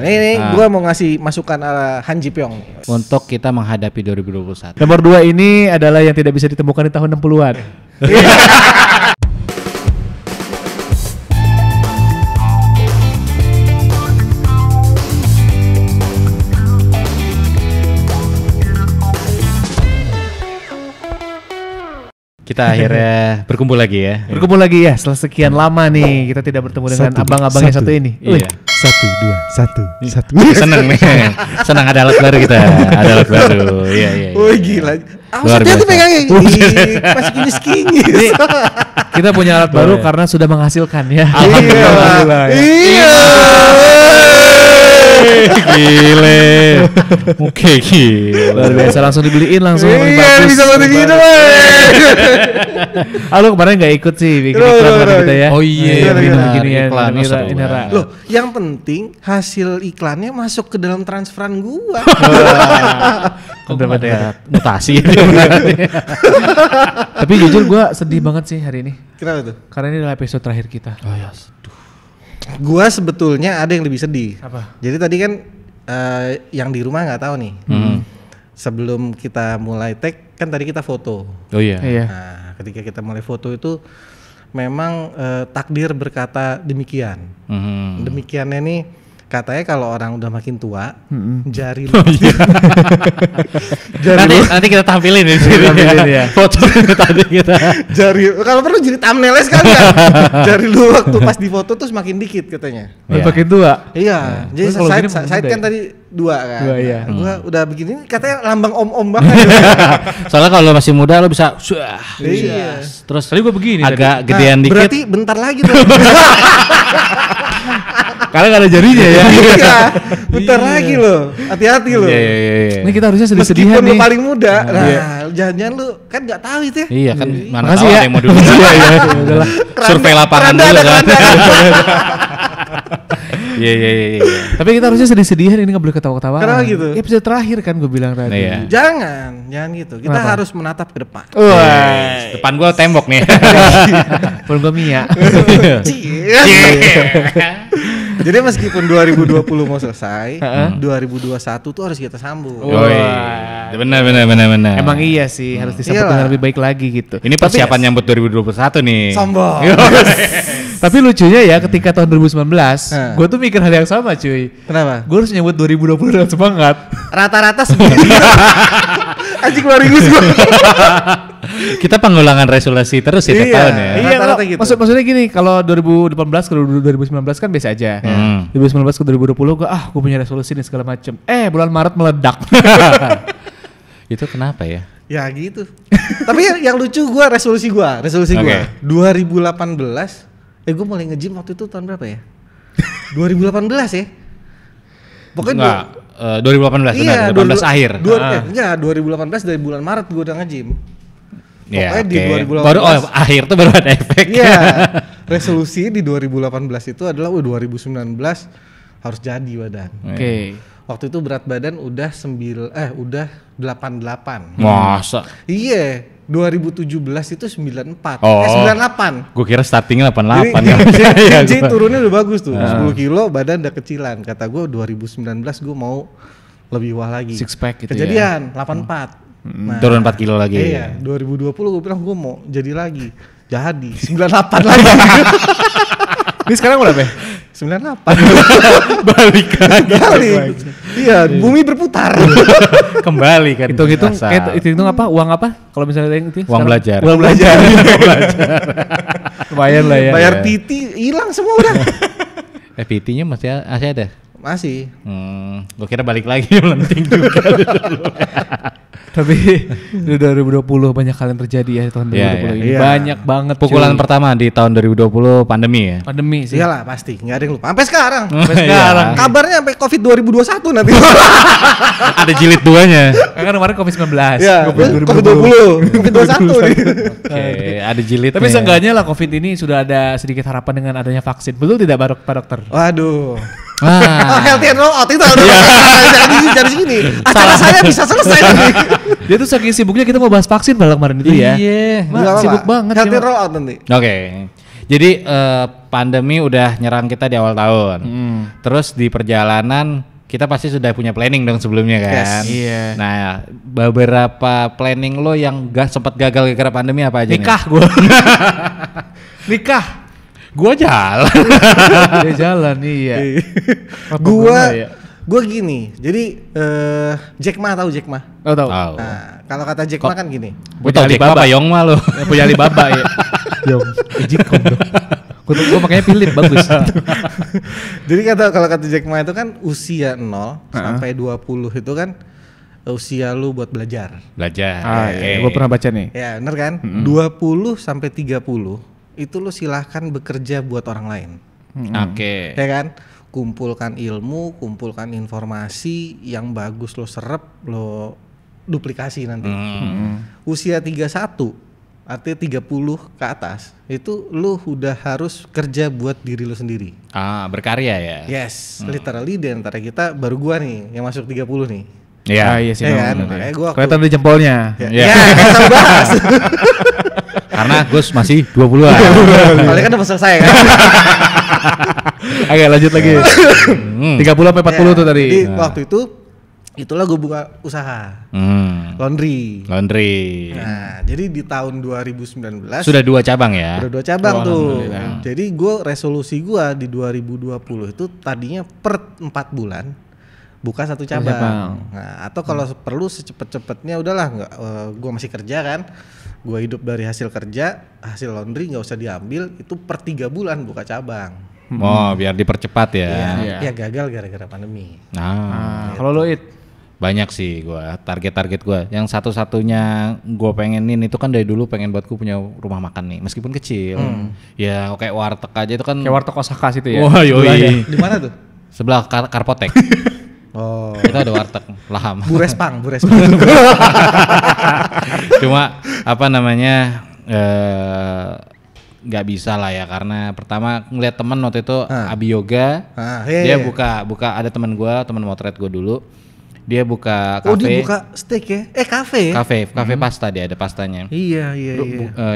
Ini gue mau ngasih masukan ala Han Ji Pyong untuk kita menghadapi 2021. Nomor 2 ini adalah yang tidak bisa ditemukan di tahun 60-an. Kita akhirnya berkumpul lagi ya. Berkumpul lagi ya setelah sekian lama nih kita tidak bertemu dengan abang-abang yang satu ini. Iya. 1, 2, 1. Seneng nih. Senang ada alat baru kita. Ada alat baru. Iya. Wih gila. Luar Hati-hati biasa. pegangnya. Masih kinis-kinis. Kita punya alat baru karena sudah menghasilkan ya. Alhamdulillah. Iya. Gile. Oke, gile. Luar biasa langsung dibeliin langsung yang Iya bagus. bisa bantu gitu. Halo kemarin nggak ikut sih bikin iklan bareng kita ya. Oh iya, benar. Gini-ginian. Iklan, masa Ini dua. Loh, yang penting hasil iklannya masuk ke dalam transferan gua. Kok ada mutasi gitu. Tapi jujur gue sedih banget sih hari ini. Kenapa tuh? Karena ini adalah episode terakhir kita. Oh ya. Gua sebetulnya ada yang lebih sedih. Apa? Jadi tadi kan yang di rumah nggak tahu nih. Sebelum kita mulai tag kan tadi kita foto. Oh iya. Iya. Nah, ketika kita mulai foto itu memang takdir berkata demikian. Demikiannya nih katanya kalau orang udah makin tua, jari lu. Nanti kita tampilin di sini. Tampilin ya. Foto tadi kita. Jari kalau perlu jadi thumbnailnya sekalian. Jari lu waktu pas di foto tuh semakin dikit katanya. Iya. Makin tua. Iya, jadi Kalau gini side muda kan ya? tadi 2 kan. Dua, iya. Gua udah begini katanya lambang om-om banget. Soalnya kalau masih muda lo bisa Iya. terus Tadi gue begini. agak gedean dikit. Berarti bentar lagi tuh. Karena gak ada jarinya ya. Iya, bentar lagi loh. Hati-hati loh. Iya. Ini kita harusnya sedih-sedihan Meskipun lu nih. paling muda, nah jangan-jangan lu kan nggak tahu itu ya. Iya kan mana Makasih tahu ya. ada yang mau dulu. Iya. Udahlah. Survei lapangan Keranda dulu ada, kan. keranda. Iya. Tapi kita harusnya sedih-sedihan ini gak boleh ketawa-ketawa. Kenapa gitu? Episode terakhir kan gue bilang tadi. Iya. Jangan gitu. Kita Kenapa? harus menatap ke depan. Wah. Depan gua tembok nih. Pun gue Mia. Cie. Jadi meskipun 2020 mau selesai, 2021 tuh harus kita sambung. Oh iya. Benar. Emang iya sih harus disambut Iyalah. dengan lebih baik lagi gitu. Ini persiapan nyambut 2021 nih. Sombong. Tapi lucunya ya ketika tahun 2019 gue tuh mikir hal yang sama cuy. Kenapa? Gue harus nyambut 2020 dengan semangat. Rata-rata segitu. Anjing keluar ingus gua. Kita pengulangan resolusi terus ya tiap Iya. tahun ya. Iya, Rata-rata lo- gitu. maksudnya gini, kalau 2018 ke 2019 kan biasa aja. 2019 ke 2020 gue gue punya resolusi nih segala macem. Bulan Maret meledak. Itu kenapa ya? Ya gitu. Tapi yang lucu resolusi gua. Oke. 2018 gua mulai nge-gym waktu itu tahun berapa ya? 2018 ya? Pokoknya Enggak, 2018 benar, 2018 akhir. Enggak, 2018 dari bulan Maret gua udah nge-gym. Iya, Pokoknya di oke. 2018. Baru akhir tuh baru ada efek. Iya. Resolusi di 2018 itu adalah 2019 harus jadi badan. Oke. Waktu itu berat badan udah 88. Masa? Iya, 2017 itu 94. Oh. 98. Gue kira startingnya 88 Jadi, kan. jadi turunnya udah bagus tuh. 10 kilo badan udah kecilan. Kata gue 2019 gue mau lebih wah lagi. Six pack gitu Kejadian 84. Nah, Turun 4 kilo lagi. Iya, 2020 gue bilang gue mau jadi lagi. Jadi 98 lagi. Ini sekarang berapa ya? 98. Balik lagi. Balik. Iya, bumi berputar. Kembali kan. Hitung-hitung, Asal. hitung apa? Uang apa? Kalau misalnya ada yang itu? Uang belajar. Uang belajar. Lumayan lah ya. Bayar PT hilang semua udah. PT-nya masih ada? Masih. Gue kira balik lagi melenting juga. Tapi di 2020 banyak hal yang terjadi ya di tahun 2020 Iya, ini. iya. Banyak banget. Pukulan cuy. pertama di tahun 2020 pandemi ya. Pandemi sih. Iyalah pasti, nggak ada yang lupa. Sampai sekarang. Sampai sekarang. Iya. Kabarnya sampai Covid 2021 nanti. Ada jilid 2-nya. Kan kemarin COVID-19. Iya, Covid 20, Covid 21 nih. Oke, ada jilidnya. Tapi seenggaknya lah COVID ini sudah ada sedikit harapan dengan adanya vaksin. Betul tidak Pak Dokter? Waduh. Ah. Healthy and roll out itu dari sini. Acara saya bisa selesai nanti. Dia tuh saking sibuknya kita mau bahas vaksin padahal kemarin itu ya. Iya. Mak, sibuk banget Healthy sih, and roll out nanti. Oke. Jadi pandemi udah nyerang kita di awal tahun. Terus di perjalanan kita pasti sudah punya planning dong sebelumnya kan. Yes. Iya. Nah, beberapa planning lo yang sempat gagal gara-gara pandemi apa aja Nikah nih? gue. Nikah. Gua jalan. Dia jalan iya. Gua gini. Jadi Jack Ma tahu Jack Ma? Oh tahu. Nah, kalau kata Jack Ma kan gini. Gua tau Jack Ma Yong Ma lo. Punya Alibaba ya. Yong. Ejikon dong. Gue makanya Philip bagus. Jadi kalau kata Jack Ma itu kan usia 0 sampai 20 itu kan usia lu buat belajar. Gue pernah baca nih. Ya, bener kan? 20 sampai 30 itu lu silahkan bekerja buat orang lain. Oke. Ya kan? Kumpulkan ilmu, kumpulkan informasi yang bagus lo serap, lo duplikasi nanti. Usia 31 artinya 30 ke atas itu lu udah harus kerja buat diri lu sendiri. Berkarya ya. Yes, literally di antara kita baru gua nih yang masuk 30 nih. Iya. Iya sih. Ya kan? Makanya gua kelihatan di jempolnya. Ya, kita bahas. Karena Gus masih 20-an. Kalian kan udah selesai kan. Oke, lanjut lagi. 30 sampai 40 tuh tadi. Jadi waktu itulah gue buka usaha laundry. Nah, jadi di tahun 2019 sudah 2 cabang ya. Udah 2 cabang tuh. Jadi gue resolusi gue di 2020 itu tadinya per 4 bulan buka 1 cabang. Nah, atau kalau perlu secepet-cepetnya udahlah nggak, gue masih kerja kan. Gue hidup dari hasil kerja, hasil laundry nggak usah diambil, itu per 3 bulan buka cabang. Biar dipercepat ya. Ya gagal gara-gara pandemi. Kalau lo banyak sih gua, target gua. Yang satu-satunya gua pengenin itu kan dari dulu pengen buat gua punya rumah makan nih, meskipun kecil. Ya kayak warteg aja itu kan. Kayak warteg Osaka situ ya. Wah, yoi. Di mana tuh? Sebelah Karpotek. Oh. Itu ada warteg Laham. Burespang. Cuma apa namanya nggak bisa lah ya, karena pertama ngeliat temen waktu itu Abi Yoga, dia buka ada temen motret gue dulu, dia buka kafe. Oh, dia buka steak ya? Kafe. Kafe pasta, dia ada pastanya. Iya.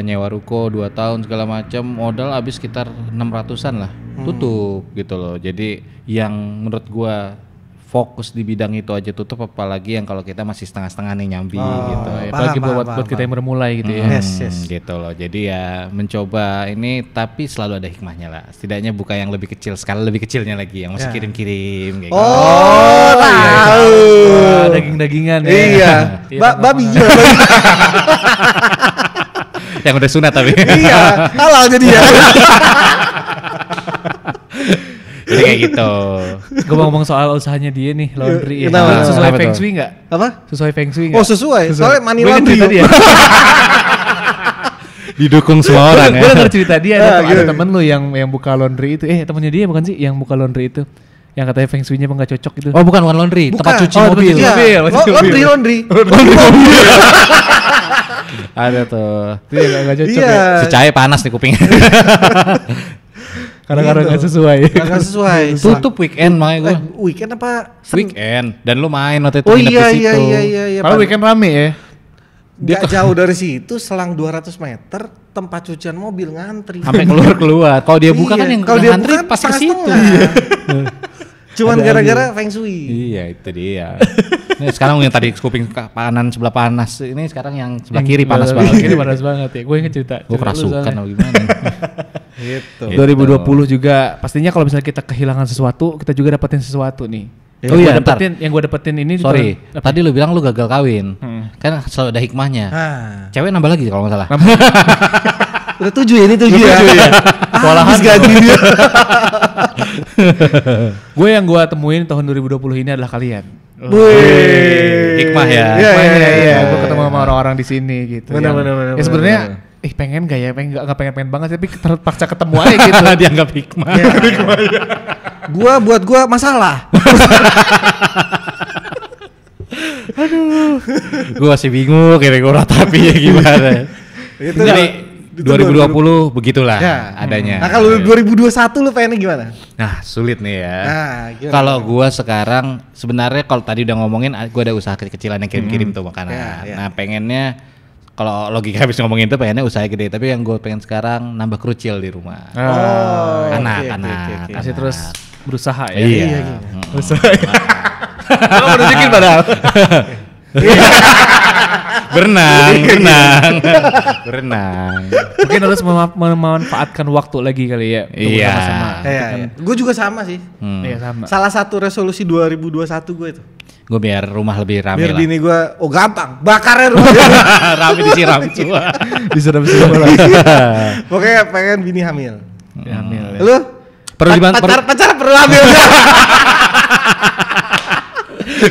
Nyewa ruko 2 tahun segala macam, modal habis sekitar 600-an lah, tutup gitu loh. Jadi yang menurut gue fokus di bidang itu aja tutup, apalagi yang kalau kita masih setengah-setengah nih nyambi gitu. Apalagi buat kita yang bermulai gitu ya. Yes. Gitu loh. Jadi ya mencoba ini, tapi selalu ada hikmahnya lah. Setidaknya buka yang lebih kecil, skala lebih kecilnya lagi yang masih kirim-kirim kayak gitu. Tahu. Daging-dagingan ya. Iya. Babi juga. Yang udah sunat tapi. Iya, halal jadi ya. Jadi kayak gitu. Gue mau ngomong soal usahanya dia nih, laundry ya. Kenapa? Sesuai Kenapa feng tuh? shui nggak? Apa? Sesuai feng shui Oh nggak? sesuai. Soalnya money Gua laundry. cerita dia. Didukung semua orang ya. Gue denger cerita dia ada temen lu yang buka laundry itu. Temennya dia bukan sih yang buka laundry itu? Yang katanya feng shui-nya nggak cocok itu. Oh bukan laundry, tempat cuci mobil. Iya. Laundry. Ada tuh. Itu nggak cocok Iya. ya. Secahaya panas nih kupingnya. Karena nggak sesuai. Nggak sesuai. Tutup weekend makanya gue. Weekend apa? Weekend dan lu main waktu itu Oh nginep di situ. iya. Kalau weekend rame ya. Gak jauh dari situ, selang 200 meter tempat cucian mobil ngantri. Sampai keluar. Kalau dia buka kan yang kalau dia ngantri buka pasti ke situ. Cuman gara-gara feng shui. Iya itu dia. Ini sekarang yang tadi kuping kanan sebelah panas, ini sekarang yang sebelah kiri panas banget. Kiri panas banget ya. Gue inget cerita. Gue kerasukan atau gimana? Gitu. 2020 juga pastinya kalau misalnya kita kehilangan sesuatu, kita juga dapetin sesuatu nih. Oh iya, yang gue dapetin ini. Sorry, tadi lu bilang lu gagal kawin, kan selalu ada hikmahnya. Cewek nambah lagi kalau nggak salah. Udah 7 ya, ini 7 ya. Walahan gaji dia. Gue yang gue temuin tahun 2020 ini adalah kalian. Hikmah ya. Iya. Gue ketemu sama orang-orang di sini gitu. Benar. Ya sebenarnya pengen gak ya, nggak pengen banget, tapi terpaksa ketemu aja gitu. Dianggap hikmah. Buat gua masalah. Aduh, gua masih bingung kira-kira tapi ya gimana. Itu jadi 2020 begitulah adanya. Nah kalau 2021 lu pengennya gimana? Nah sulit nih ya. Gimana? Kalau gua sekarang sebenarnya kalau tadi udah ngomongin, gua ada usaha kecil-kecilan yang kirim-kirim tuh makanan. Nah pengennya kalau logika habis ngomongin itu pengennya usaha gede, tapi yang gue pengen sekarang nambah krucil di rumah. Anak. Masih terus berusaha ya. Iya. Berusaha. Lo mau nunjukin padahal. berenang. Mungkin harus memanfaatkan waktu lagi kali ya. Iya. Gue juga sama sih. Iya sama. Salah satu resolusi 2021 gue itu. Gue biar rumah lebih rame biar lah. bini gue, gampang, bakarnya rumah. Rame disiram semua. Disiram-siram lah. Pokoknya pengen bini hamil. Hamil ya. Lu? Pacar perlu hamil gak?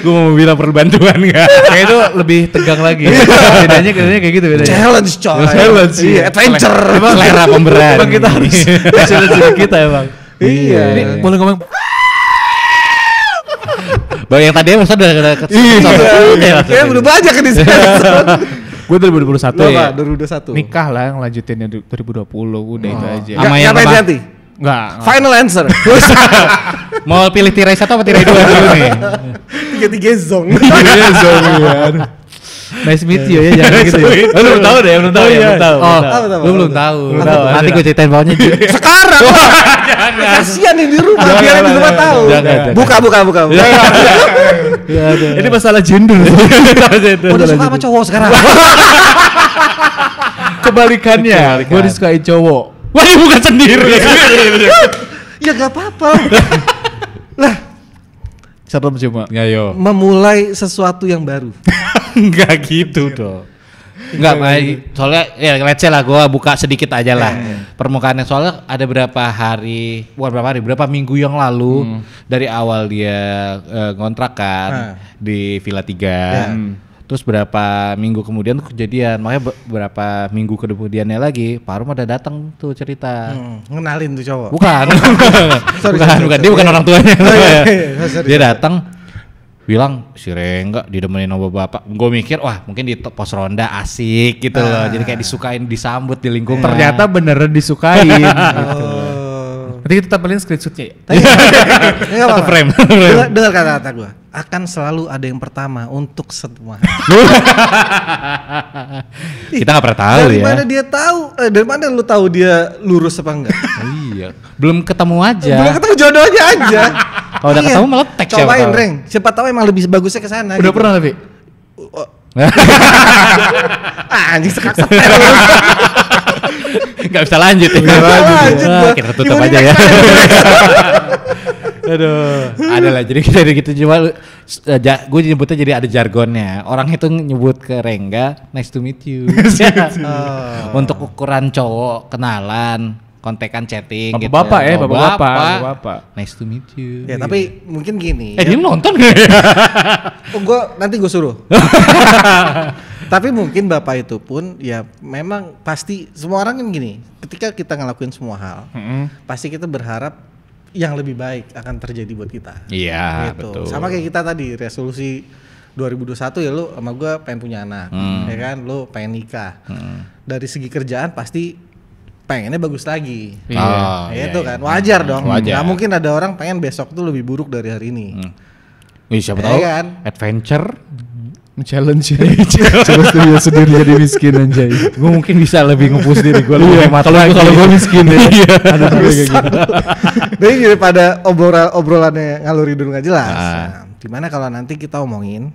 Gue mau bilang perlu bantuan gak? Kayak itu lebih tegang lagi. Bedanya kayak gitu bedanya. Challenge coy. Iya, adventure. Emang selera pemberat. Emang kita harus challenge kita emang. Iya. Ini boleh ngomong. Bahwa yang tadi masa udah Kayaknya udah banyak kan di sini. Gue 2021 ya. 2021. Nikah lah yang lanjutinnya 2020 udah itu aja. Sama yang apa ganti? Enggak. Final answer. Mau pilih tirai 1 apa tirai 2 dulu nih? 3 zong. Nice meet you ya, jangan gitu ya. Lu belum tahu deh, belum tahu ya. Lu belum tahu. Nanti gue ceritain bawahnya. Sekarang. Kasian yang di rumah, biar yang di rumah tahu. Buka. Ini masalah gender. Udah suka sama cowok sekarang. Kebalikannya, gue disukai cowok. Wah, dia bukan sendiri. Ya gak apa-apa. Lah, serem cuma. Ya yo. Memulai sesuatu yang baru. Enggak gitu dong. Enggak, soalnya ya let's say lah gue buka sedikit aja lah permukaannya, soalnya ada berapa minggu yang lalu dari awal dia ngontrak kan di Villa 3. Terus berapa minggu kemudian tuh kejadian, makanya berapa minggu kemudiannya lagi Pak Rum ada datang tuh cerita. Ngenalin tuh cowok. Bukan. Bukan. Dia bukan orang tuanya. Dia datang bilang si Rengga didemenin sama bapak. Gue mikir wah mungkin di pos ronda asik gitu loh. Jadi kayak disukain, disambut di lingkungan. Ternyata beneran disukain. Gitu. Nanti kita tampilin screenshotnya ya. Satu frame. Dengar kata-kata gue. Akan selalu ada yang pertama untuk semua. Kita nggak pernah tahu dari ya. Mana dia tahu? Dari mana lu tahu dia lurus apa enggak? Iya. Belum ketemu aja. Belum ketemu jodohnya aja. Kalau udah ketemu meletek siapa tahu. Cobain Reng. Siapa tahu emang lebih bagusnya ke sana. Udah pernah tapi? Anjing sekak-sekak. Gak bisa lanjut ya. Kita tutup aja ya. Aduh, ada lah. Jadi kita gitu cuma gue nyebutnya jadi ada jargonnya. Orang itu nyebut ke Rengga, nice to meet you. Untuk ukuran cowok kenalan, kontekan chatting gitu. Bapak ya, bapak. Nice to meet you. Ya, tapi mungkin gini. Dia nonton gak ya? Nanti gue suruh. Tapi mungkin bapak itu pun ya memang pasti semua orang kan gini. Ketika kita ngelakuin semua hal, pasti kita berharap yang lebih baik akan terjadi buat kita. Iya, gitu. betul. Sama kayak kita tadi resolusi 2021 ya, lu sama gue pengen punya anak, ya kan, lu pengen nikah. Dari segi kerjaan pasti pengennya bagus lagi. Itu kan wajar dong. Nggak mungkin ada orang pengen besok tuh lebih buruk dari hari ini. Siapa tahu kan? Adventure challenge coba studio sendiri jadi miskin anjay. Gue mungkin bisa lebih nge-push diri gue kalau gue miskin ya. Ada juga kayak gitu. Jadi daripada obrolannya ngalur hidup nggak jelas. Gimana kalau nanti kita omongin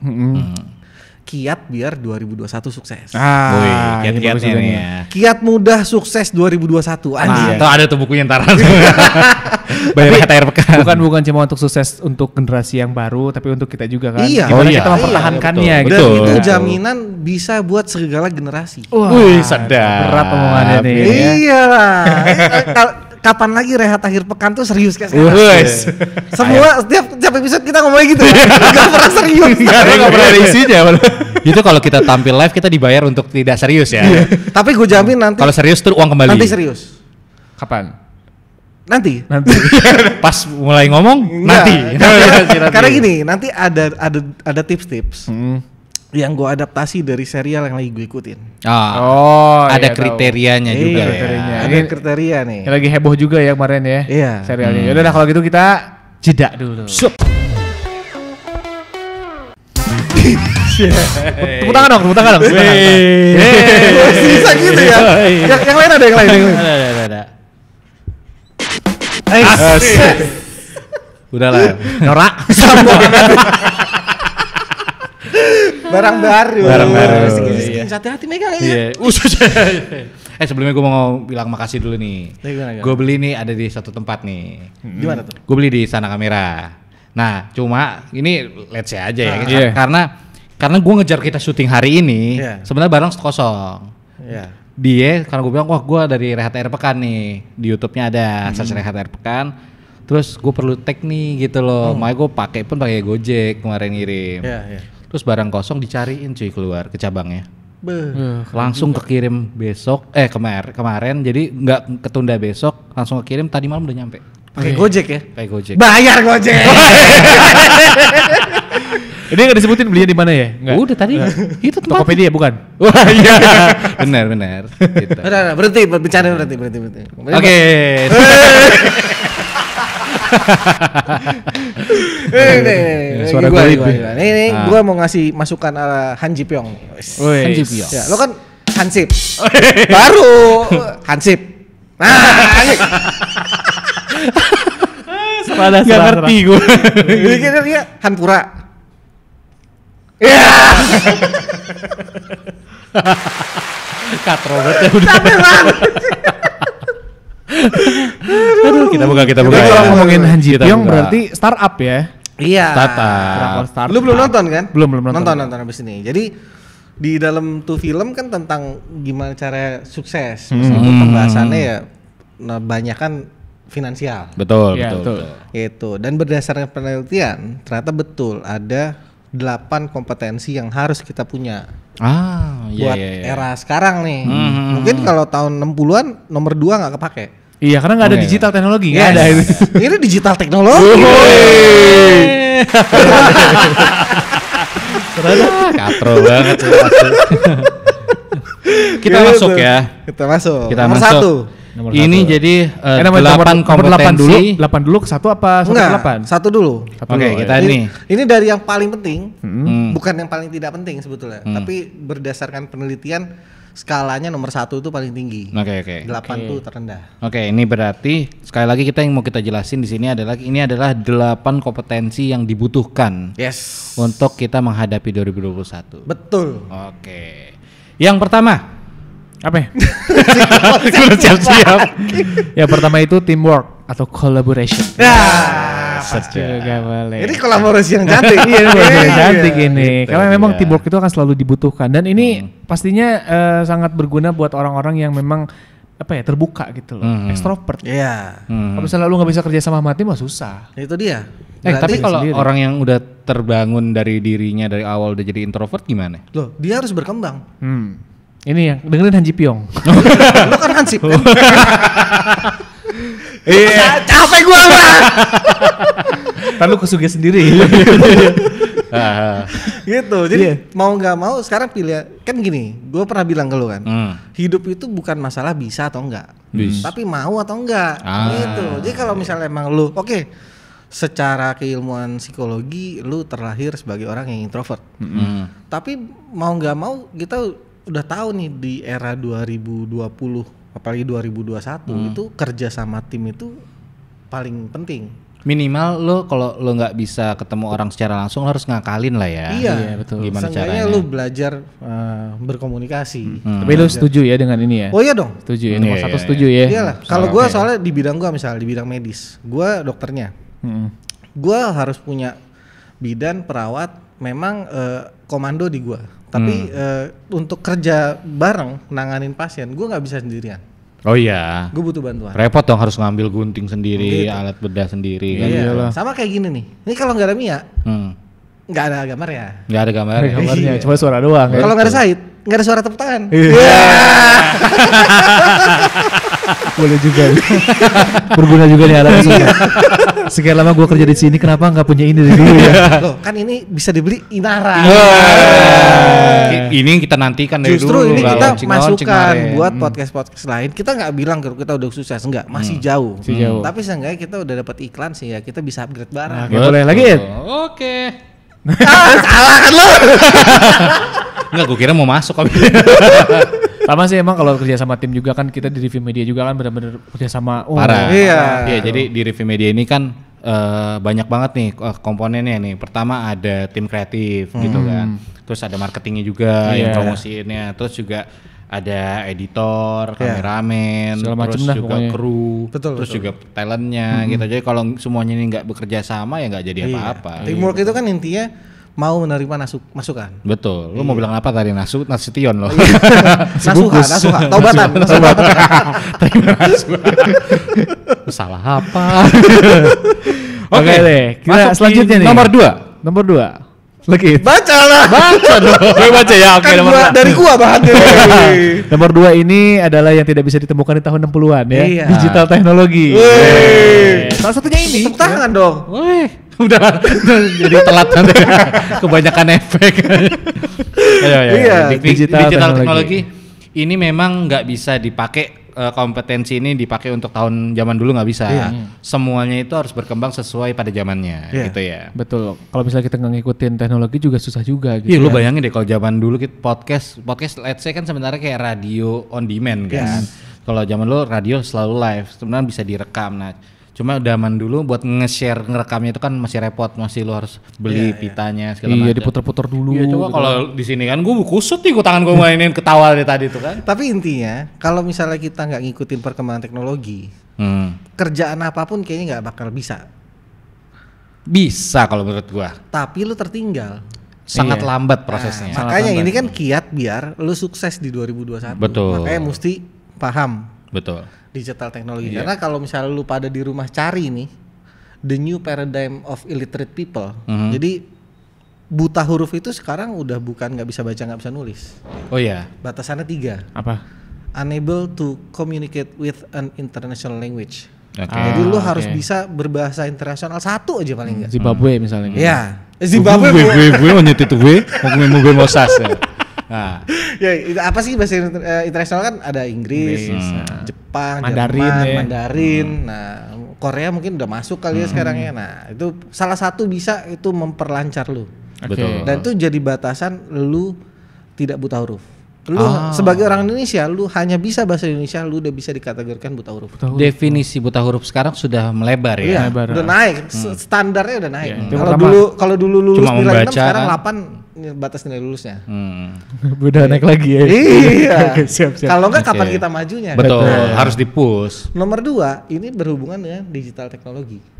kiat biar 2021 sukses. Kiat-kiatnya nih ya. Kiat mudah sukses 2021. Tuh ada tuh bukunya ntar. Bayar air pekan. Bukan cuma untuk sukses untuk generasi yang baru, tapi untuk kita juga kan. Iya. Gimana kita mempertahankannya gitu. gitu. Dan itu jaminan bisa buat segala generasi. Wih, sadar. Berat omongannya nih. Iyalah. Kapan lagi rehat akhir pekan tuh serius kayak semua setiap episode kita ngomongin gitu. Gak pernah serius. Gak pernah ada isinya. Itu kalau kita tampil live kita dibayar untuk tidak serius ya. Tapi gue jamin nanti. Kalau serius tuh uang kembali. Nanti serius. Kapan? Nanti. Pas mulai ngomong nanti. Karena gini, nanti ada tips-tips. Yang gue adaptasi dari serial yang lagi gue ikutin. Ada kriterianya juga kriterianya. Ada kriteria nih. Yang lagi heboh juga ya kemarin ya. Iya. Serialnya. Yaudah kalau gitu kita jeda dulu. Tepuk tangan dong. Bisa gitu ya. Yang lain ada. Ada. Udah lah. Norak. Barang baru. Iya. Hati-hati megang Iya. Sebelumnya gue mau bilang makasih dulu nih. Gue beli nih ada di satu tempat nih. Gimana tuh? Gue beli di Sana Kamera. Nah, cuma ini let's say aja ya. Iya. Karena gue ngejar kita syuting hari ini, sebenarnya barang kosong. Iya. Dia karena gue bilang wah gue dari Rehat Air Pekan nih, di YouTube-nya ada search Rehat Air Pekan. Terus gue perlu tag nih gitu loh. Makanya gue pakai Gojek kemarin ngirim. Iya. Terus barang kosong dicariin cuy keluar ke cabangnya. Langsung kekirim besok kemarin jadi nggak ketunda besok, langsung kekirim tadi malam udah nyampe. Pakai Gojek ya? Pakai Gojek. Bayar Gojek. Ini nggak disebutin belinya di mana ya? Nggak. Udah tadi itu tempat. Tokopedia bukan? Wah iya. benar. Gitu. Udah, berhenti berbicara berhenti. Oke. Suara goib. Ini gua mau ngasih masukan ala Han Ji Pyong. Han Ji Pyong. Ya, lo kan Hansip. Baru Hansip. Gak ngerti gue. Ini kira dia Hanpura. Iya. Katro banget udah. Capek banget. Aduh, kita buka. Jadi kalau ngomongin Han Ji Pyong berarti startup ya? Iya. Startup. Lu belum nonton kan? Belum nonton. Nonton abis ini. Jadi di dalam tuh film kan tentang gimana cara sukses. Meskipun pembahasannya ya banyak kan finansial. Betul. Itu. Dan berdasarkan penelitian ternyata betul ada 8 kompetensi yang harus kita punya. Buat era sekarang nih. Mungkin kalau tahun 60-an nomor 2 nggak kepake. Iya, karena nggak ada digital teknologi, nggak ada. Ini digital teknologi. Katro banget. Kita masuk ya. Kita masuk. Nomor 1. Ini jadi 8 kompetensi. 8 dulu ke 1 apa 1 ke 8? 1 dulu. Oke, kita ini. Ini dari yang paling penting, bukan yang paling tidak penting sebetulnya. Tapi berdasarkan penelitian skalanya nomor 1 itu paling tinggi. Oke. 8 itu terendah. Oke, ini berarti sekali lagi kita yang mau kita jelasin di sini adalah 8 kompetensi yang dibutuhkan. Yes. Untuk kita menghadapi 2021. Betul. Oke. Yang pertama, apa ya? Gue siap-siap. Yang pertama itu teamwork atau collaboration. Ini kolaborasi yang cantik. Iya, cantik ini. Karena memang teamwork itu akan selalu dibutuhkan dan ini pastinya sangat berguna buat orang-orang yang memang terbuka gitu loh, ekstrovert. Iya. Kalau misalnya lu nggak bisa kerja sama tim mah susah. Itu dia. Tapi kalau orang yang udah terbangun dari dirinya dari awal udah jadi introvert gimana? Loh, dia harus berkembang. Ini yang dengerin Han Ji Pyong. Lo kan Hansip kan? Iya. Capek gue lah. Ntar lu kesuge sendiri. Gitu. Jadi mau nggak mau sekarang pilih kan gini. Gue pernah bilang ke lu kan. Hidup itu bukan masalah bisa atau enggak, tapi mau atau enggak. Gitu. Jadi kalau misalnya emang lu secara keilmuan psikologi lu terlahir sebagai orang yang introvert. Tapi mau nggak mau kita udah tahu nih di era 2020 apalagi 2021 itu kerja sama tim itu paling penting. Minimal lo kalau lo nggak bisa ketemu orang secara langsung lo harus ngakalin lah ya. Iya betul. Gimana caranya? Lo belajar berkomunikasi. Tapi lo setuju ya dengan ini ya? Oh iya dong. Setuju ya. Nomor satu setuju ya. Iyalah. Kalau gue soalnya di bidang gue misalnya di bidang medis, gue dokternya. Gue harus punya bidan perawat. Memang komando di gue. Tapi untuk kerja bareng nanganin pasien, gue nggak bisa sendirian. Oh iya. Gue butuh bantuan. Repot dong harus ngambil gunting sendiri, alat bedah sendiri. Iya. Sama kayak gini nih. Ini kalau nggak ada Mia, nggak ada gambar ya. Nggak ada gambarnya, cuma suara doang. Kalau nggak ada Said, nggak ada suara tepuk tangan. Boleh juga. Berguna juga nih alatnya. Sekian lama gue kerja di sini, kenapa nggak punya ini dari dulu ya? Loh, kan ini bisa dibeli Inara. Ini kita nantikan dari justru dulu. Justru ini kita masukkan buat podcast lain. Kita nggak bilang kita udah sukses, enggak, masih jauh. Tapi seenggaknya kita udah dapat iklan sih ya, kita bisa upgrade barang. Boleh lagi ya? Oke. Salah kan lo? Enggak, gue kira mau masuk. Sama sih emang kalau kerja sama tim juga kan kita di Review Media juga kan benar-benar kerja sama. Parah. Iya. Iya, jadi di Review Media ini kan banyak banget nih komponennya nih. Pertama ada tim kreatif gitu kan. Terus ada marketingnya juga yang promosiinnya. Terus juga ada editor, kameramen, terus juga kru, terus juga talentnya gitu. Jadi kalau semuanya ini nggak bekerja sama ya nggak jadi apa-apa. Teamwork itu kan intinya mau menerima masukan. Betul. Lu mau bilang apa tadi? Nasution loh. Nasuha, taubatan. Terima kasih. Salah apa? Oke deh, kita selanjutnya nih. Nomor 2. Lagi. Baca lah. Baca dong. Gue baca ya. Oke, Kan dari gua bahannya. Nomor 2 ini adalah yang tidak bisa ditemukan di tahun 60-an ya. Iya. Digital teknologi. Salah satunya ini. Tepuk tangan dong. Udah jadi telat nanti. Kebanyakan efek. Iya, digital teknologi ini memang nggak bisa dipakai, kompetensi ini dipakai untuk tahun zaman dulu nggak bisa. Semuanya itu harus berkembang sesuai pada zamannya gitu ya. Betul. Kalau misalnya kita nggak ngikutin teknologi juga susah juga gitu. Iya, lu bayangin deh kalau zaman dulu kita podcast let's say kan sebenarnya kayak radio on demand kan. Kalau zaman dulu radio selalu live, sebenarnya bisa direkam. Nah, cuma zaman dulu buat nge-share ngerekamnya itu kan masih repot, masih lu harus beli pitanya segala macam. Iya, diputer-puter dulu. Iya, coba gitu. Kalau di sini kan gue kusut nih, tangan gue mainin ketawa dari tadi tuh kan. Tapi intinya kalau misalnya kita nggak ngikutin perkembangan teknologi, kerjaan apapun kayaknya nggak bakal bisa. Bisa kalau menurut gua. Tapi lu tertinggal. Sangat lambat prosesnya. Makanya ini kan kiat biar lu sukses di 2021. Betul. Makanya mesti paham. Betul. Digital teknologi. Karena kalau misalnya lu pada di rumah cari nih the new paradigm of illiterate people. Jadi buta huruf itu sekarang udah bukan nggak bisa baca, nggak bisa nulis. Oh iya. Batasannya 3. Apa? Unable to communicate with an international language. Okay. Jadi lu harus bisa berbahasa internasional 1 aja paling enggak. Zimbabwe misalnya. Iya. Zimbabwe gue mau nyet itu gue mau sas. Nah, ya apa sih bahasa internasional kan ada Inggris, Jepang, Mandarin. Nah, Korea mungkin udah masuk kali ya sekarang ya. Nah, itu salah satu bisa itu memperlancar lu. Betul. Dan itu jadi batasan lu tidak buta huruf. Lu sebagai orang Indonesia, lu hanya bisa bahasa Indonesia, lu udah bisa dikategorikan buta huruf. Definisi buta huruf sekarang sudah melebar ya. Iya, udah naik, standarnya udah naik. Kalau dulu lulus nilai 6, sekarang 8 batas nilai lulusnya. Udah naik lagi ya. Iya. Siap. Kalau enggak kapan kita majunya? Betul, harus di-push. Nomor 2, ini berhubungan dengan digital teknologi.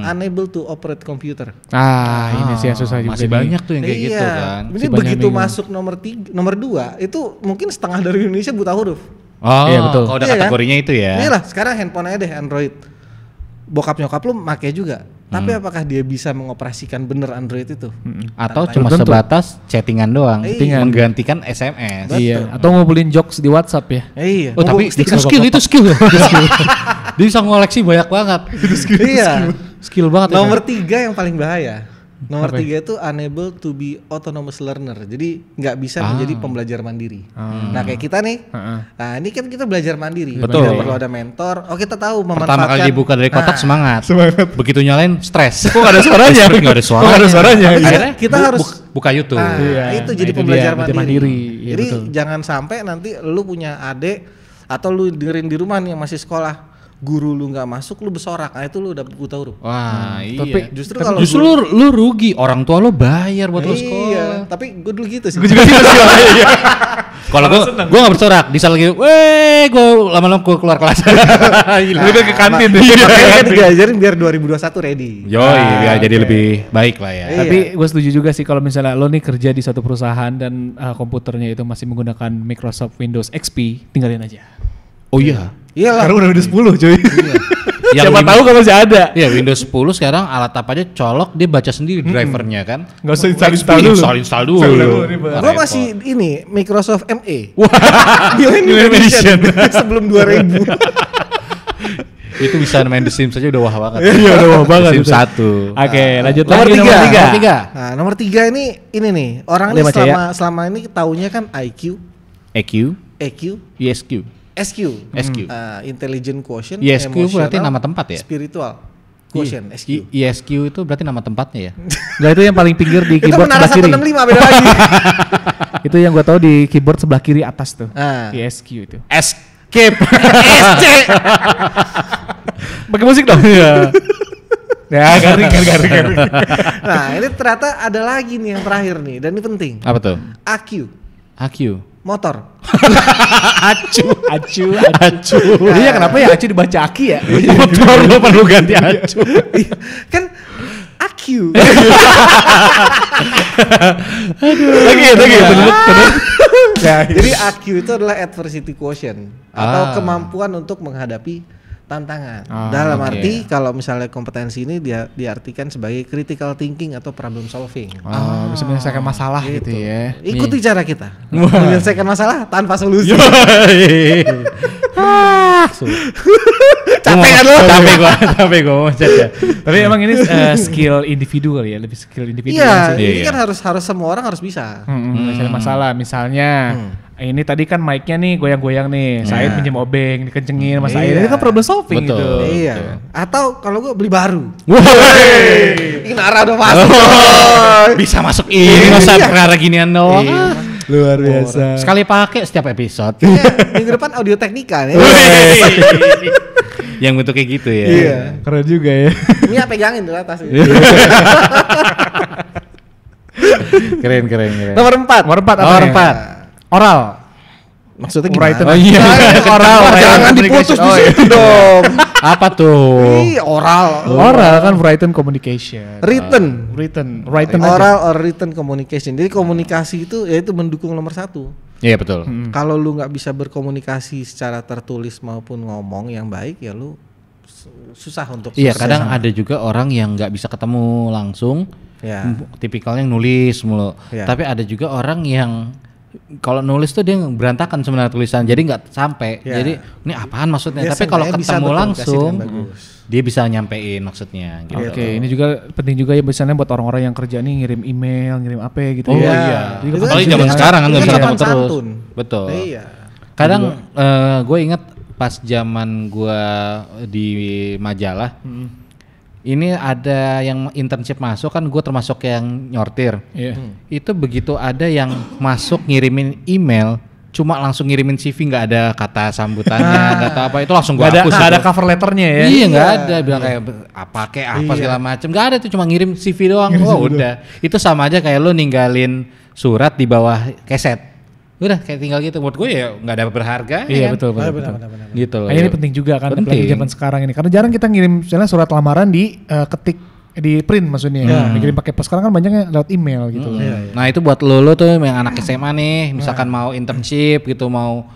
Unable to operate computer. Ini sih yang susah juga. Masih banyak tuh yang kayak gitu kan. Ini begitu masuk nomor 2, itu mungkin setengah dari Indonesia buta huruf. Oh, iya betul. Kalau udah kategorinya kan? Itu ya. Inilah sekarang handphone aja deh Android. Bokap nyokap lu make juga. Tapi apakah dia bisa mengoperasikan bener Android itu? Atau cuma sebatas chattingan doang, menggantikan SMS. Iya. Atau ngumpulin jokes di WhatsApp ya. Iya. Oh tapi itu skill. Dia bisa ngoleksi banyak banget. Iya. Skill banget. Nomor 3 yang paling bahaya. Nomor 3 itu unable to be autonomous learner. Jadi nggak bisa menjadi pembelajar mandiri. Nah kayak kita nih, nah ini kan kita belajar mandiri. Betul. Tidak perlu ada mentor. Oh kita tahu memanfaatkan. Pertama kali dibuka dari kotak semangat. Begitu nyalain stres. Kok gak ada suaranya? Gak ada suaranya. Akhirnya kita harus buka YouTube. Itu jadi pembelajar mandiri. Iya, jadi betul. jangan sampai nanti lu punya adik atau lu dengerin di rumah nih yang masih sekolah. Guru lu nggak masuk, lu bersorak, nah itu lu udah buta huruf. Wah iya. Tapi justru kalau lu rugi, orang tua lu bayar buat lu sekolah. Iya, tapi gue dulu gitu sih. Gue juga gitu sih. Kalau gue nggak bersorak, di saat lagi, gue lama-lama gue keluar kelas. Lu ke kantin. Makanya kan diajarin biar 2021 ready. Yoi, biar jadi lebih baik lah ya. Tapi gue setuju juga sih kalau misalnya lo nih kerja di satu perusahaan dan komputernya itu masih menggunakan Microsoft Windows XP, tinggalin aja. Oh iya. Iyalah. Karena udah Windows 10 cuy. Iya. Siapa tahu kalau masih ada. Iya, Windows 10 sekarang alat apa aja colok dia baca sendiri drivernya kan. Enggak usah install dulu. Gua masih ini Microsoft ME. Wah, Millennium Edition sebelum 2000. Itu bisa main The Sims aja udah wah banget. Iya, udah wah banget. The Sims 1. Oke, lanjut nomor lagi tiga. nomor 3. Nah, nomor 3 ini nih. Orang ini selama ini taunya kan IQ, EQ, SQ, SQ. intelligent quotient, ISQ berarti nama tempat ya? spiritual. Quotient, SQ. ESQ itu berarti nama tempatnya ya? Enggak, itu yang paling pinggir di Itu keyboard menara sebelah kiri. 165 beda lagi. Itu yang gua tahu di keyboard sebelah kiri atas tuh. ESQ itu. Escape. SC. Pakai musik dong. Iya. Ya, garing. Nah, ini ternyata ada lagi nih yang terakhir nih dan ini penting. Apa tuh? AQ. AQ. Motor. Acu. Iya, kenapa ya acu dibaca aki ya? Motor lo perlu ganti acu. Kan AQ. Lagi. Jadi AQ itu adalah adversity quotient atau kemampuan untuk menghadapi tantangan. Dalam arti kalau misalnya kompetensi ini dia diartikan sebagai critical thinking atau problem solving. Bisa menyelesaikan masalah gitu ya. Ikuti cara kita menyelesaikan masalah tanpa solusi. Capek kan lo? Capek gua macet ya. Tapi emang ini skill individual ya, lebih skill individu. Iya, ini kan harus semua orang harus bisa. Menyelesaikan masalah, misalnya ini tadi kan mic-nya nih goyang-goyang nih, Said pinjam obeng, dikencengin sama Said, itu kan problem solving gitu. Iya. Atau kalau gua beli baru. Woi. Ini Nara udah masuk. Bisa masuk ini masa perkara ginian doang. Luar biasa. Sekali pakai setiap episode. Minggu depan audio teknika nih. Yang bentuk kayak gitu ya. Iya. Keren juga ya. Ini apa pegangin dulu atas. Keren. Nomor 4. Nomor 4. Oral. Maksudnya gimana? Oh iya. Oral. Jangan diputus di situ dong. Apa tuh? Oral. Oral kan written communication. Written oral or written communication. Jadi komunikasi itu yaitu mendukung nomor 1. Iya betul. Kalau lu nggak bisa berkomunikasi secara tertulis maupun ngomong yang baik, ya lu susah untuk. Iya, kadang ada juga orang yang nggak bisa ketemu langsung. Ya. Tipikalnya nulis mulu. Ya. Tapi ada juga orang yang kalau nulis tuh dia berantakan sebenarnya tulisan, jadi nggak sampai. Ya. Jadi ini apaan maksudnya? Dia tapi kalau ketemu langsung, dia bisa nyampein maksudnya. Gitu. Oke, ini juga penting juga ya misalnya buat orang-orang yang kerja nih ngirim email, ngirim apa gitu. Oh ya. iya. Jadi Apalagi zaman sekarang kan nggak bisa ketemu terus. Santun. Betul. Iya. Kadang gue inget pas zaman gue di majalah. Ini ada yang internship masuk kan, gue termasuk yang nyortir. Itu begitu ada yang masuk ngirimin email, cuma langsung ngirimin CV, nggak ada kata sambutannya, nggak tahu apa, itu langsung gue hapus. Nggak ada cover letternya ya? Iya nggak ada, bilang kayak apa segala macem, nggak ada, itu cuma ngirim CV doang. Udah, itu sama aja kayak lo ninggalin surat di bawah keset. Udah kayak tinggal gitu, buat gue ya nggak ada berharga. Iya kan? betul. Gitu loh. Ini penting juga kan, apalagi zaman sekarang ini, karena jarang kita ngirim misalnya surat lamaran di ketik di print maksudnya, dikirim pakai pos. Sekarang kan banyaknya lewat email gitu. Nah itu buat lo tuh yang anak SMA nih, misalkan mau internship gitu, mau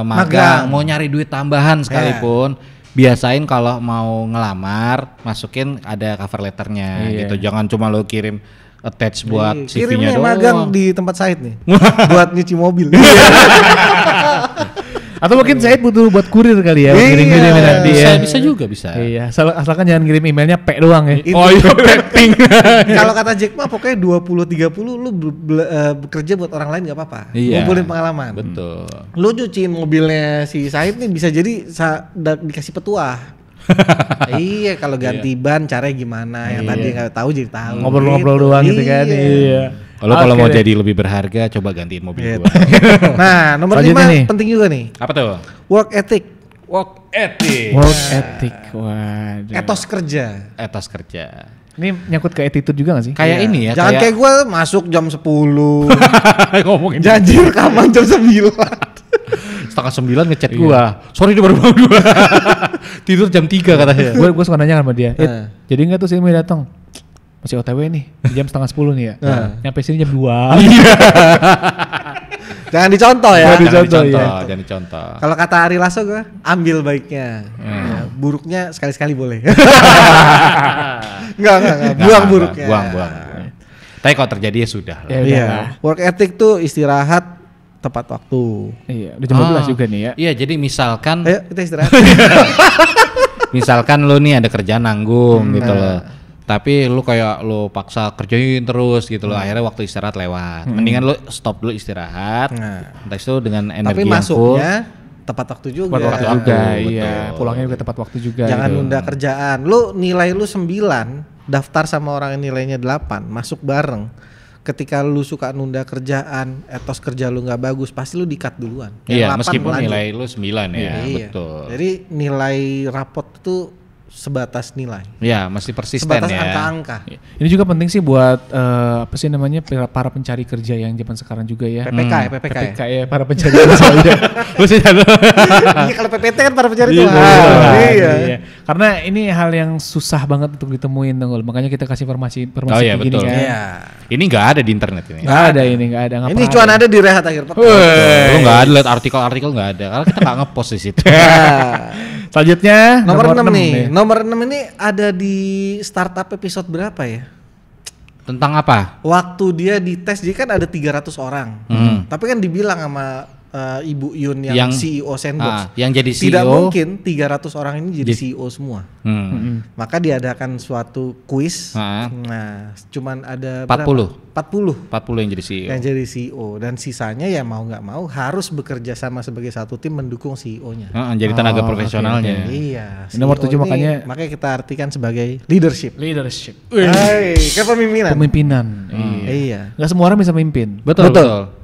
magang, mau nyari duit tambahan sekalipun, biasain kalau mau ngelamar masukin ada cover letternya gitu, jangan cuma lo kirim attach buat CV-nya doang. Magang di tempat Said nih buat nyuci mobil. Atau mungkin Said butuh buat kurir kali ya, ngirim-ngirim nanti ya. Bisa juga bisa. Iya, asalkan jangan ngirim emailnya P doang ya. Oh iya, ping. Kalau kata Jack mah pokoknya 20-30 lu bekerja buat orang lain nggak apa-apa. Ngumpulin pengalaman. Betul. Lu cuciin mobilnya si Said nih bisa jadi dikasih petuah. Iya, kalau ganti ban caranya gimana, yang tadi nggak tahu jadi tahu. Ngobrol-ngobrol doang gitu kan. Iya. Kalau mau jadi lebih berharga, coba gantiin mobil gua. Nah, nomor 5 penting juga nih. Apa tuh? Work ethic. Work ethic. Waduh. Etos kerja. Ini nyangkut ke attitude juga gak sih? Kayak ini ya. Jangan kayak gue masuk jam 10. Ngomongin. Janji rekaman jam 9. Setengah 9 ngechat gua. Sorry dia baru bangun 2. Tidur jam 3 katanya. Gue suka nanya sama dia. Jadi enggak tuh sih mau datang? Masih OTW nih, jam setengah 10 nih ya. Nyampe sini jam 2. Jangan dicontoh ya. Jangan dicontoh. Kalau kata Ari Lasso gue, ambil baiknya. Buruknya sekali-sekali boleh. Enggak. Buang buruknya. Buang. Tapi kalau terjadi ya sudah. Iya. Work ethic tuh istirahat tepat waktu. Iya, udah jam 12 juga nih ya. Iya, jadi misalkan ayo kita istirahat. Misalkan lu nih ada kerjaan nanggung gitu loh. Tapi lu kayak lu paksa kerjain terus gitu loh, akhirnya waktu istirahat lewat. Mendingan lu stop dulu istirahat. Entah itu dengan energi tapi yang full. masuknya tepat waktu juga. Tepat waktu juga, iya. Betul. Pulangnya juga tepat waktu juga. Jangan gitu. nunda kerjaan. Lu nilai lu 9, daftar sama orang yang nilainya 8, masuk bareng. Ketika lu suka nunda kerjaan, etos kerja lu nggak bagus, pasti lu di-cut duluan. Iya, 8 meskipun lanjut. nilai lu 9 ya, Iya. betul. Jadi nilai rapot itu sebatas nilai. Ya, masih persisten Sebatas ya. angka-angka. Ini juga penting sih buat apa sih namanya para pencari kerja yang zaman sekarang juga ya. PPK ya, PPK ya, para pencari kerja. Lu sih Iya, kalau PPT kan para pencari tuh. Iya. Karena ini hal yang susah banget untuk ditemuin tuh. Makanya kita kasih informasi Oh iya, begini betul. kan. Iya. Ini nggak ada di internet ini. Nggak ada ini, nggak ada. Ini cuma ada di Rehat Akhir Pekan. Lu nggak ada lihat artikel-artikel nggak ada. Karena kita nggak ngepost di situ. Selanjutnya Nomor 6 nih. nih. Nomor 6 ini ada di startup episode berapa ya? Tentang apa? Waktu dia dites, dia kan ada 300 orang. Tapi kan dibilang sama Ibu Yun yang CEO Sandbox. Yang jadi CEO. Tidak mungkin 300 orang ini jadi CEO semua. Maka diadakan suatu kuis. Nah, cuman ada 40. 40 yang jadi CEO. yang jadi CEO, dan sisanya ya mau nggak mau harus bekerja sama sebagai satu tim mendukung CEO-nya. Jadi tenaga profesionalnya. Iya. Nomor CEO 7 ini makanya kita artikan sebagai leadership. Leadership. Hai, kepemimpinan. Pemimpinan. Iya. Nggak semua orang bisa mimpin. Betul.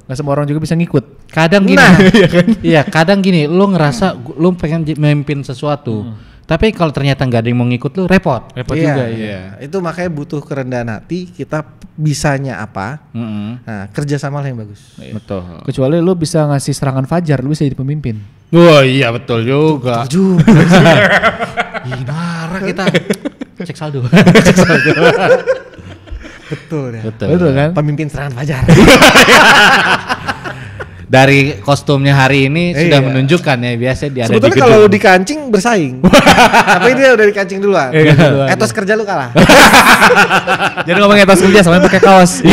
Nggak semua orang juga bisa ngikut. Kadang gini. Nah. Iya, kadang gini, lu ngerasa lu pengen memimpin sesuatu. Tapi kalau ternyata nggak ada yang mau ngikut lu, repot. Repot Iya, juga iya. Itu makanya butuh kerendahan hati, kita bisanya apa. Nah, kerja sama lah yang bagus. Betul. Kecuali lu bisa ngasih serangan fajar, lu bisa jadi pemimpin. Wah, iya betul juga. Ih, marah kita. Cek saldo. Betul ya. Betul kan? Pemimpin serangan fajar. Dari kostumnya hari ini sudah Iya. menunjukkan ya, biasanya dia ada di Sebetulnya gedung. kalau dikancing bersaing. Tapi dia udah dikancing duluan. Iya, duluan. Etos kerja lu kalah. Jadi ngomongin atas kerja sama pakai kaos.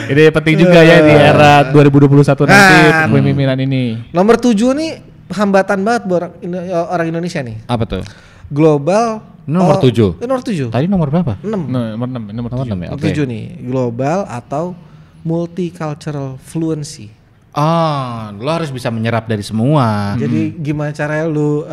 Ini penting juga ya di era 2021 nanti kepemimpinan ini. Nomor 7 nih hambatan banget buat orang Indonesia nih. Apa tuh? Global. Ini nomor 7. Nomor 7. Tadi nomor berapa? 6. Nomor 6 Nomor 6 ya. Nomor Oke. 7 nih. Global atau multicultural fluency. Lo harus bisa menyerap dari semua. Jadi gimana caranya lu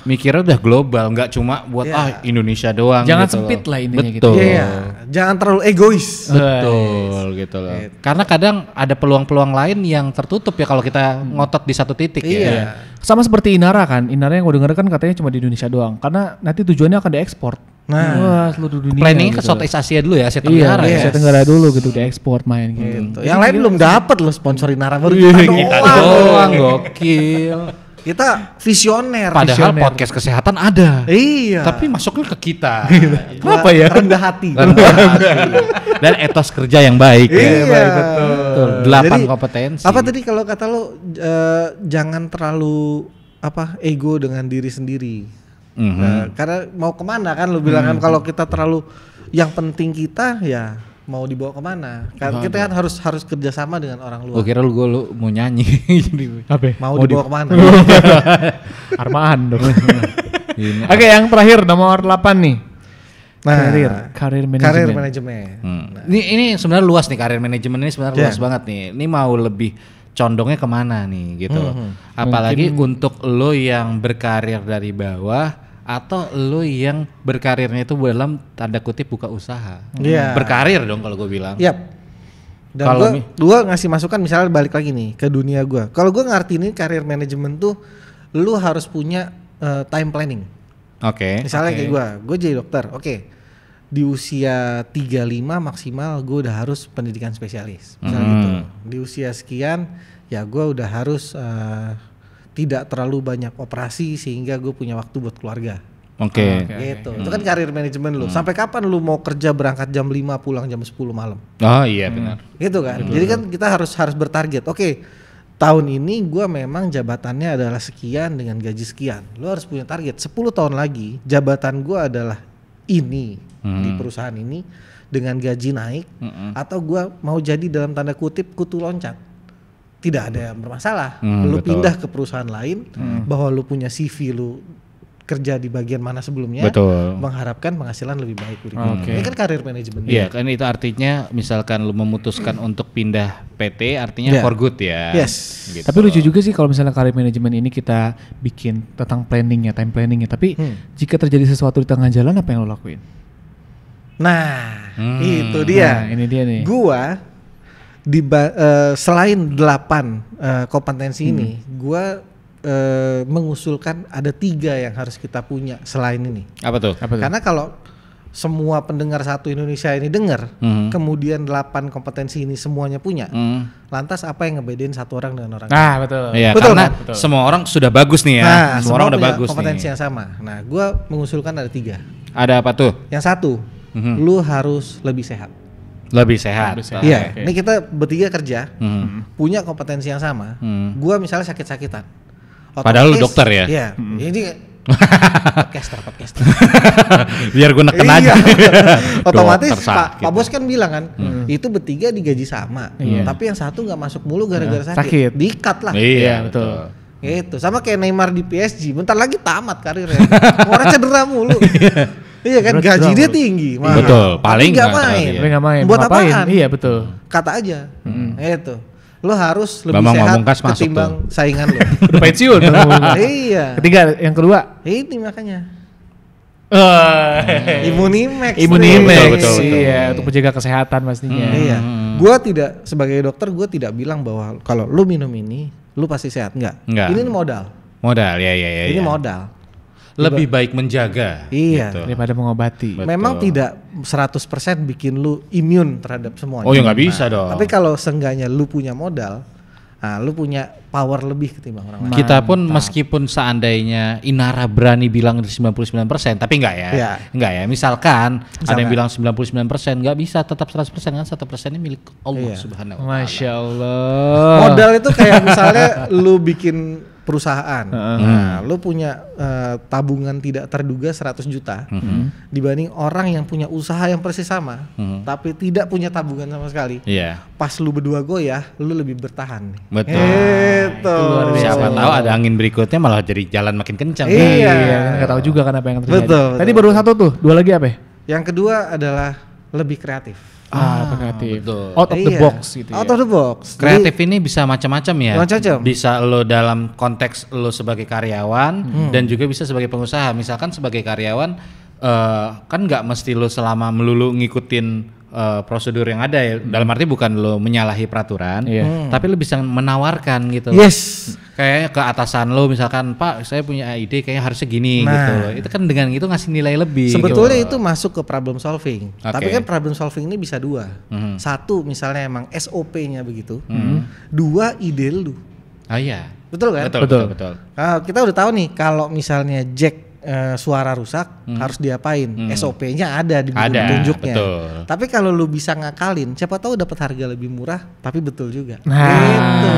Mikirnya udah global, nggak cuma buat Iya. Indonesia doang. Jangan gitu sempit loh. lah intinya gitu. Betul. iya, jangan terlalu egois. Betul gitu loh. Karena kadang ada peluang-peluang lain yang tertutup ya kalau kita ngotot di satu titik ya. Iya. Sama seperti Inara kan. Inara yang gue denger kan katanya cuma di Indonesia doang. Karena nanti tujuannya akan diekspor. Nah. Wah, seluruh dunia. Planningnya ke gitu. Southeast Asia dulu ya, Asia Iya, Tenggara ya. Asia Tenggara dulu gitu diekspor main gitu. Yang lain belum dapat loh sponsorin Nara baru Kita doang gokil. Kita visioner. Padahal podcast kesehatan ada. Iya. Tapi masuknya ke kita. Kenapa ya? Rendah hati. Dan etos kerja yang baik. Iya, Betul. 8 Jadi, kompetensi. Apa tadi kalau kata lo jangan terlalu ego dengan diri sendiri. Nah, karena mau kemana kan lo bilang kan kalau kita terlalu yang penting kita ya mau dibawa kemana? Kan kita kan harus kerjasama dengan orang luar. Gue kira lu mau nyanyi. Apa? Mau dibawa kemana? Armaan dong. Ini. Oke, yang terakhir nomor 8 nih. Nah, Karir karir manajemen. manajemen. Ini sebenarnya luas nih, karir manajemen ini sebenarnya Iya. luas banget nih. Ini mau lebih condongnya kemana nih gitu loh. Apalagi untuk lo yang berkarir dari bawah atau lo yang berkarirnya itu dalam tanda kutip buka usaha. Iya. Berkarir dong kalau gue bilang. Yap. Dan Kalau gue ngasih masukan misalnya balik lagi nih ke dunia gue. Kalau gue ngerti nih karir manajemen tuh lu harus punya time planning. Oke. Misalnya kayak gue jadi dokter. Oke. Di usia 35 maksimal gue udah harus pendidikan spesialis. Misalnya gitu. Di usia sekian ya gue udah harus tidak terlalu banyak operasi sehingga gue punya waktu buat keluarga. Oke. Gitu. Itu kan karir manajemen lu. Sampai kapan lu mau kerja berangkat jam 5 pulang jam 10 malam? Oh iya benar. Gitu kan. Jadi kan kita harus bertarget. Oke. Tahun ini gua memang jabatannya adalah sekian dengan gaji sekian. Lu harus punya target. 10 tahun lagi jabatan gua adalah ini di perusahaan ini dengan gaji naik atau gua mau jadi dalam tanda kutip kutu loncat. Tidak ada yang bermasalah. Lu betul. pindah ke perusahaan lain bahwa lu punya CV lu kerja di bagian mana sebelumnya, Betul. mengharapkan penghasilan lebih baik berikutnya. Oke. Ini kan karir manajemen. Iya, kan itu artinya misalkan lu memutuskan untuk pindah PT artinya for good ya. Yes. Gitu. Tapi lucu juga sih kalau misalnya karir manajemen ini kita bikin tentang planningnya, time planningnya. Tapi jika terjadi sesuatu di tengah jalan, apa yang lo lakuin? Nah, itu dia. Nah, ini dia nih. Gua selain 8 kompetensi ini, gua mengusulkan ada 3 yang harus kita punya selain ini. Apa tuh? Karena kalau semua pendengar satu Indonesia ini dengar, kemudian 8 kompetensi ini semuanya punya, lantas apa yang ngebedain satu orang dengan orang lain? Nah, betul. Iya, Betul karena kan? semua orang sudah bagus nih ya. Nah, semua orang udah punya bagus kompetensi nih. yang sama. Nah, gua mengusulkan ada 3. Ada apa tuh? Yang satu, lu harus lebih sehat. Lebih sehat. Iya, Oke. ini kita bertiga kerja, Mhm. punya kompetensi yang sama. Gua misalnya sakit-sakitan. Padahal lu Otomatis- dokter ya? Iya, ini podcaster. Biar gue neken Iya. aja. Otomatis Dokter Pak sakit. Bos kan bilang kan, itu bertiga digaji sama, Iya. tapi yang satu nggak masuk mulu gara-gara Sakit. sakit, di-cut lah. Iya, betul. Gitu, sama kayak Neymar di PSG, bentar lagi tamat karirnya. Orang cedera mulu. Iya kan, Cedera gaji dia mulu. tinggi, mahal. Betul, Tapi paling nggak nggak main. terlalu Tapi nggak main. Buat Ngapain? apaan? Iya, betul. Kata aja, itu. Lo harus lebih Bambang sehat Pamungkas masuk ketimbang saingan lo. Udah pensiun. Iya. Ketiga, yang kedua. Ini makanya. Eh, Imunimax. Imunimax. Betul. Iya, untuk menjaga kesehatan pastinya. Iya. Gua tidak, sebagai dokter gue tidak bilang bahwa kalau lu minum ini, lu pasti sehat. Enggak. Enggak. Ini modal. Modal, ya. Ini modal. Lebih baik menjaga. Iya. gitu. Daripada mengobati. Betul. Memang tidak 100% bikin lu imun terhadap semuanya. Oh ya nggak bisa dong. Tapi kalau seenggaknya lu punya modal, nah lu punya power lebih ketimbang orang lain. Kita pun meskipun seandainya Inara berani bilang 99%, tapi enggak ya. Iya. Enggak ya. Misalkan ada yang Misalkan. bilang 99%, enggak bisa tetap 100% kan 1%-nya milik Allah Iya. Subhanahu wa taala. Masya Allah. Modal itu kayak misalnya lu bikin perusahaan. Nah, lu punya tabungan tidak terduga 100 juta dibanding orang yang punya usaha yang persis sama tapi tidak punya tabungan sama sekali. Iya. Pas lu berdua goyah, lu lebih bertahan nih. Betul. Gitu. luar biasa. Siapa tahu ada angin berikutnya malah jadi jalan makin kencang. Iya. Iya, nggak tahu juga kan apa yang terjadi. Betul, Tadi betul. baru satu tuh, 2 lagi apa? Yang kedua adalah lebih kreatif. Kreatif. betul. Out of the Iya. box gitu Out ya. of the box. Kreatif ini bisa macam-macam ya. Macam-macam. Bisa lo dalam konteks lo sebagai karyawan dan juga bisa sebagai pengusaha. Misalkan sebagai karyawan kan nggak mesti lo selama melulu ngikutin prosedur yang ada ya. Dalam arti bukan lo menyalahi peraturan, Iya. tapi lo bisa menawarkan gitu. Yes. Kayaknya ke atasan lo misalkan, Pak, saya punya ide kayaknya harusnya gini Nah. gitu. Itu kan dengan itu ngasih nilai lebih. Sebetulnya gitu. itu masuk ke problem solving. Oke. Tapi kan problem solving ini bisa 2. Satu misalnya emang SOP-nya begitu. 2 ide lu. Oh iya. Betul kan? Betul. Kita udah tahu nih kalau misalnya jack suara rusak harus diapain. SOP-nya ada di buku Ada, petunjuknya. betul. Tapi kalau lu bisa ngakalin, siapa tahu dapat harga lebih murah tapi betul juga. Nah, Gitu.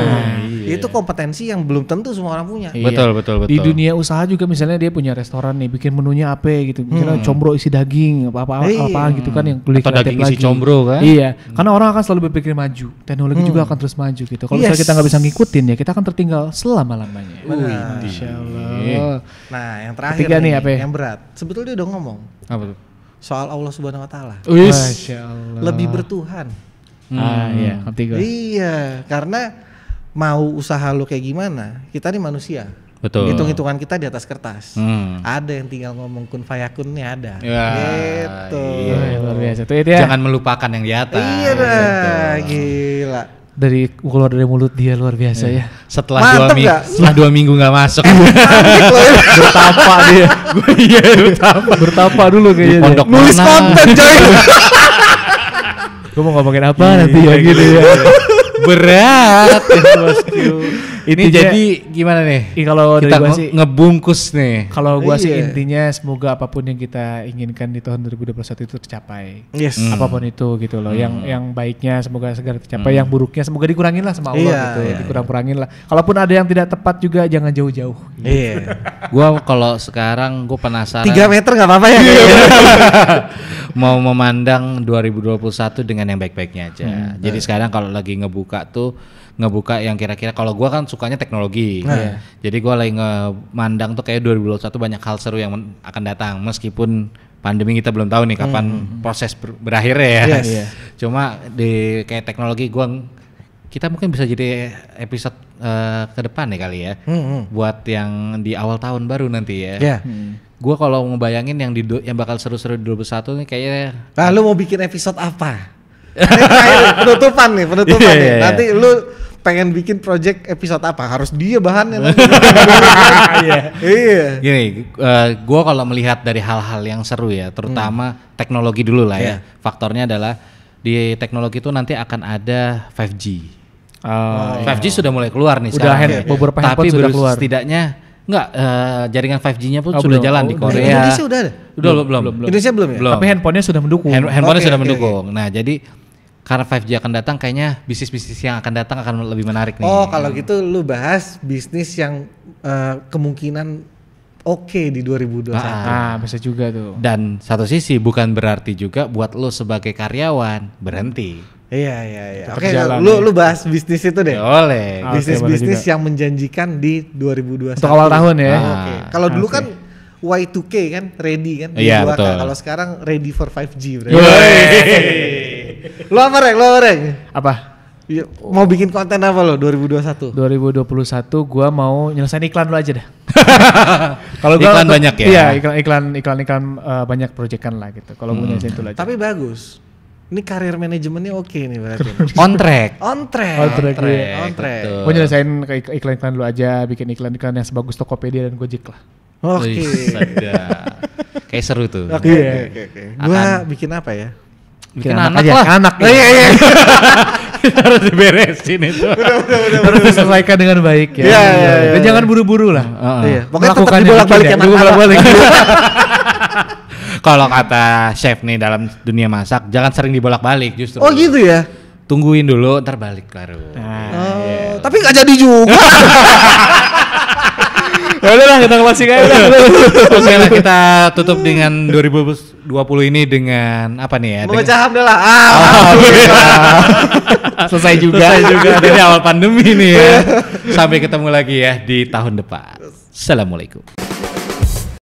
iya. Itu kompetensi yang belum tentu semua orang punya. Iya. Betul. Di dunia usaha juga misalnya dia punya restoran nih, bikin menunya apa gitu. Misalnya combro isi daging, apa gitu kan yang beli Atau kreatif daging isi lagi. combro kan? Iya, karena orang akan selalu berpikir maju. Teknologi juga akan terus maju gitu. Kalau misalnya Yes. kita nggak bisa ngikutin ya, kita akan tertinggal selama-lamanya. Benar. Masya Allah. Nah, yang terakhir Ketiga nih, apa ya? yang berat. Sebetulnya dia udah ngomong Apa tuh? soal Allah Subhanahu wa taala. Masya Allah. Lebih bertuhan. Iya, ngerti gue. Iya, karena mau usaha lo kayak gimana, kita nih manusia. Betul. Hitung-hitungan kita di atas kertas. Hmm. Ada yang tinggal ngomong kun fayakun nih ada. Ya, Gitu. iya. Luar biasa. Itu ya. Jangan melupakan yang di atas. Iya dah, gila. Dari keluar dari mulut dia luar biasa ya. Setelah Mantep 2 nggak? setelah 2 minggu nggak masuk. Panik lo ya. Bertapa dia. Iya, bertapa dulu kayaknya. dia. Pondok Nulis mana? konten coy. Gue mau ngomongin apa nanti ya gitu ya. Berat ya, bosku. Ini Intinya- jadi gimana nih? Kalau dari Kita gua sih, ngebungkus nih. kalau gua sih Iya. intinya semoga apapun yang kita inginkan di tahun 2021 itu tercapai. Yes. Apapun itu gitu loh. Yang baiknya semoga segera tercapai, yang buruknya semoga dikurangin lah sama Allah Iya, gitu. iya, Dikurang-kurangin lah. Kalaupun ada yang tidak tepat juga jangan jauh-jauh. Iya. Gua kalau sekarang gue penasaran 3 meter nggak apa-apa ya. mau memandang 2021 dengan yang baik-baiknya aja. Jadi sekarang kalau lagi ngebuka tuh ngebuka yang kira-kira kalau gua kan sukanya teknologi. Jadi gua lagi ngemandang tuh kayak 2021 banyak hal seru yang akan datang meskipun pandemi kita belum tahu nih kapan proses berakhirnya ya. Cuma di kayak teknologi kita mungkin bisa jadi episode ke depan nih kali ya. Buat yang di awal tahun baru nanti ya. Gua kalau ngebayangin yang bakal seru-seru di 2021 nih kayaknya. Nah, lu mau bikin episode apa? Penutupan nih. Nanti lu pengen bikin project episode apa? Harus dia bahannya. Iya. Gini, gue kalau melihat dari hal-hal yang seru ya, terutama teknologi dulu lah ya. Faktornya adalah di teknologi itu nanti akan ada 5G. 5G sudah mulai keluar nih sekarang. Beberapa handphone sudah keluar. Setidaknya jaringan 5G-nya pun sudah jalan di Korea. Indonesia udah ada? Belum. Indonesia belum ya? Belum. Tapi handphonenya sudah mendukung. Handphonenya sudah mendukung. Nah, jadi karena 5G akan datang, kayaknya bisnis-bisnis yang akan datang akan lebih menarik nih. Oh, kalau gitu lu bahas bisnis yang kemungkinan oke di 2021. Bisa juga tuh. Dan satu sisi bukan berarti juga buat lu sebagai karyawan berhenti. Iya. Oke, lu bahas bisnis itu deh. Boleh. Bisnis yang menjanjikan di 2021. Untuk awal tahun ya. Oke. Kalau dulu kan Y2K kan, ready kan? Iya, betul. Kalau sekarang ready for 5G berarti. Lu apa Reng? Apa? Mau bikin konten apa lo 2021? 2021 gua mau nyelesain iklan dulu aja dah. Kalau iklan banyak ya? Iya, iklan banyak proyekan lah gitu. Kalau mau nyelesain itu aja. Tapi bagus. Ini karir manajemennya oke nih berarti. On track. Mau nyelesain iklan dulu aja, bikin iklan yang sebagus Tokopedia dan Gojek lah. Oke. Kayak seru tuh. Oke. Gua bikin apa ya? Bikin anak lah. Anak. Iya. Harus diberesin itu. Harus diselesaikan dengan baik ya. Iya. Dan jangan buru-buru lah. Iya. Pokoknya tetap dibolak-balik. Kalau kata chef nih dalam dunia masak, jangan sering dibolak-balik justru. Oh gitu ya? Tungguin dulu, ntar balik baru. Tapi nggak jadi juga. Ya udah lah, kita closing aja. Oke lah, kita tutup dengan 2020 ini dengan apa nih ya? Memecah hamdalah. Selesai juga dari awal pandemi nih ya. Sampai ketemu lagi ya di tahun depan. Assalamualaikum.